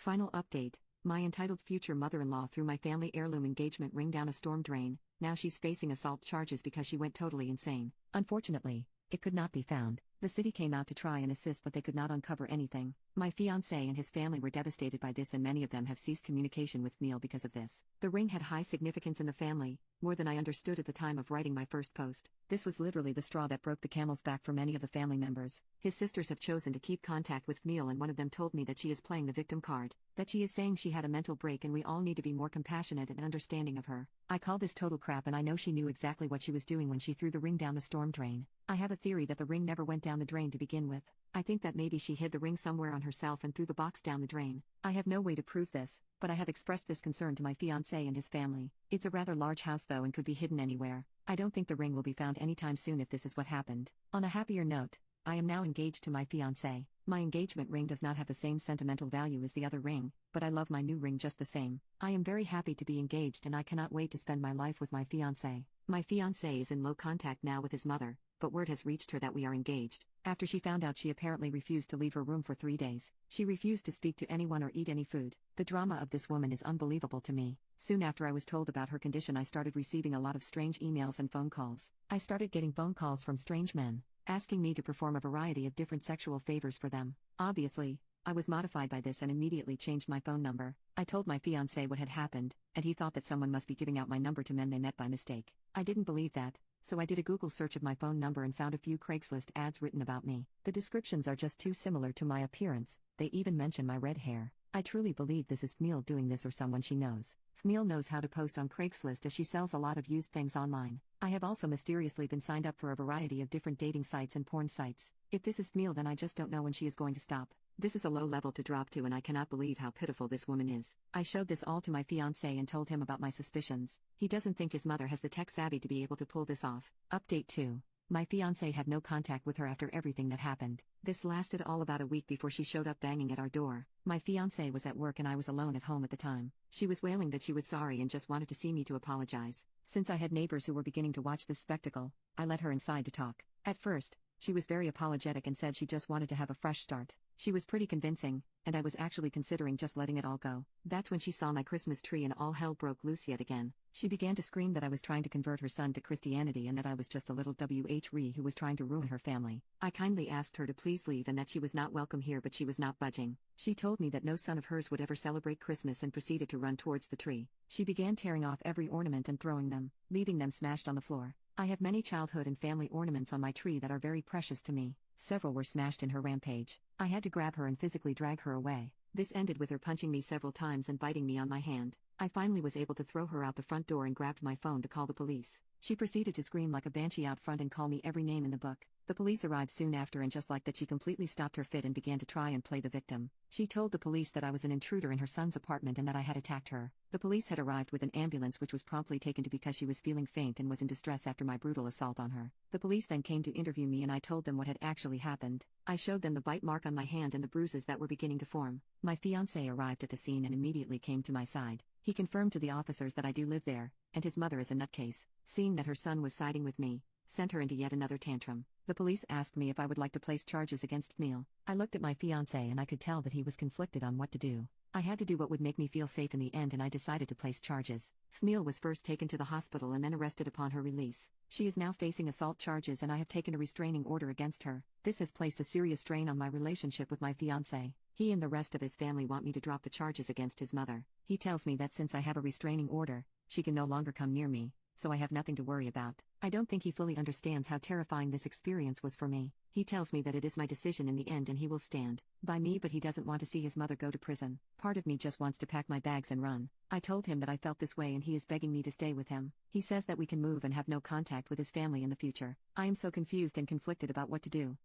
Final update: my entitled future mother-in-law threw my family heirloom engagement ring down a storm drain. Now she's facing assault charges because she went totally insane. Unfortunately, it could not be found. The city came out to try and assist, but they could not uncover anything. My fiancé and his family were devastated by this, and many of them have ceased communication with Neil because of this. The ring had high significance in the family, more than I understood at the time of writing my first post. This was literally the straw that broke the camel's back for many of the family members. His sisters have chosen to keep contact with Neil, and one of them told me that she is playing the victim card, that she is saying she had a mental break and we all need to be more compassionate and understanding of her. I call this total crap, and I know she knew exactly what she was doing when she threw the ring down the storm drain. I have a theory that the ring never went down the drain to begin with. I think that maybe she hid the ring somewhere on herself and threw the box down the drain. I have no way to prove this, but I have expressed this concern to my fiancé and his family. It's a rather large house though and could be hidden anywhere. I don't think the ring will be found anytime soon if this is what happened. On a happier note, I am now engaged to my fiancé. My engagement ring does not have the same sentimental value as the other ring, but I love my new ring just the same. I am very happy to be engaged and I cannot wait to spend my life with my fiancé. My fiancé is in low contact now with his mother, but word has reached her that we are engaged. After she found out, she apparently refused to leave her room for 3 days. She refused to speak to anyone or eat any food. The drama of this woman is unbelievable to me. Soon after I was told about her condition, I started receiving a lot of strange emails and phone calls. I started getting phone calls from strange men, asking me to perform a variety of different sexual favors for them. Obviously, I was modified by this and immediately changed my phone number. I told my fiancé what had happened, and he thought that someone must be giving out my number to men they met by mistake. I didn't believe that, so I did a Google search of my phone number and found a few Craigslist ads written about me. The descriptions are just too similar to my appearance. They even mention my red hair. I truly believe this is Fmeal doing this, or someone she knows. Fmeal knows how to post on Craigslist, as she sells a lot of used things online. I have also mysteriously been signed up for a variety of different dating sites and porn sites. If this is Fmeal, then I just don't know when she is going to stop. This is a low level to drop to, and I cannot believe how pitiful this woman is. I showed this all to my fiancé and told him about my suspicions. He doesn't think his mother has the tech savvy to be able to pull this off. Update 2. My fiancé had no contact with her after everything that happened. This lasted all about a week before she showed up banging at our door. My fiancé was at work and I was alone at home at the time. She was wailing that she was sorry and just wanted to see me to apologize. Since I had neighbors who were beginning to watch this spectacle, I let her inside to talk. At first, she was very apologetic and said she just wanted to have a fresh start. She was pretty convincing, and I was actually considering just letting it all go. That's when she saw my Christmas tree and all hell broke loose yet again. She began to scream that I was trying to convert her son to Christianity and that I was just a little whore who was trying to ruin her family. I kindly asked her to please leave and that she was not welcome here, but she was not budging. She told me that no son of hers would ever celebrate Christmas and proceeded to run towards the tree. She began tearing off every ornament and throwing them, leaving them smashed on the floor. I have many childhood and family ornaments on my tree that are very precious to me. Several were smashed in her rampage. I had to grab her and physically drag her away. This ended with her punching me several times and biting me on my hand. I finally was able to throw her out the front door and grabbed my phone to call the police. She proceeded to scream like a banshee out front and call me every name in the book. The police arrived soon after, and just like that she completely stopped her fit and began to try and play the victim. She told the police that I was an intruder in her son's apartment and that I had attacked her. The police had arrived with an ambulance, which was promptly taken to because she was feeling faint and was in distress after my brutal assault on her. The police then came to interview me and I told them what had actually happened. I showed them the bite mark on my hand and the bruises that were beginning to form. My fiancé arrived at the scene and immediately came to my side. He confirmed to the officers that I do live there, and his mother is a nutcase. Seeing that her son was siding with me, sent her into yet another tantrum. The police asked me if I would like to place charges against Fmeal. I looked at my fiancé and I could tell that he was conflicted on what to do. I had to do what would make me feel safe in the end, and I decided to place charges. Fmeal was first taken to the hospital and then arrested upon her release. She is now facing assault charges and I have taken a restraining order against her. This has placed a serious strain on my relationship with my fiancé. He and the rest of his family want me to drop the charges against his mother. He tells me that since I have a restraining order, she can no longer come near me, so I have nothing to worry about. I don't think he fully understands how terrifying this experience was for me. He tells me that it is my decision in the end and he will stand by me, but he doesn't want to see his mother go to prison. Part of me just wants to pack my bags and run. I told him that I felt this way and he is begging me to stay with him. He says that we can move and have no contact with his family in the future. I am so confused and conflicted about what to do.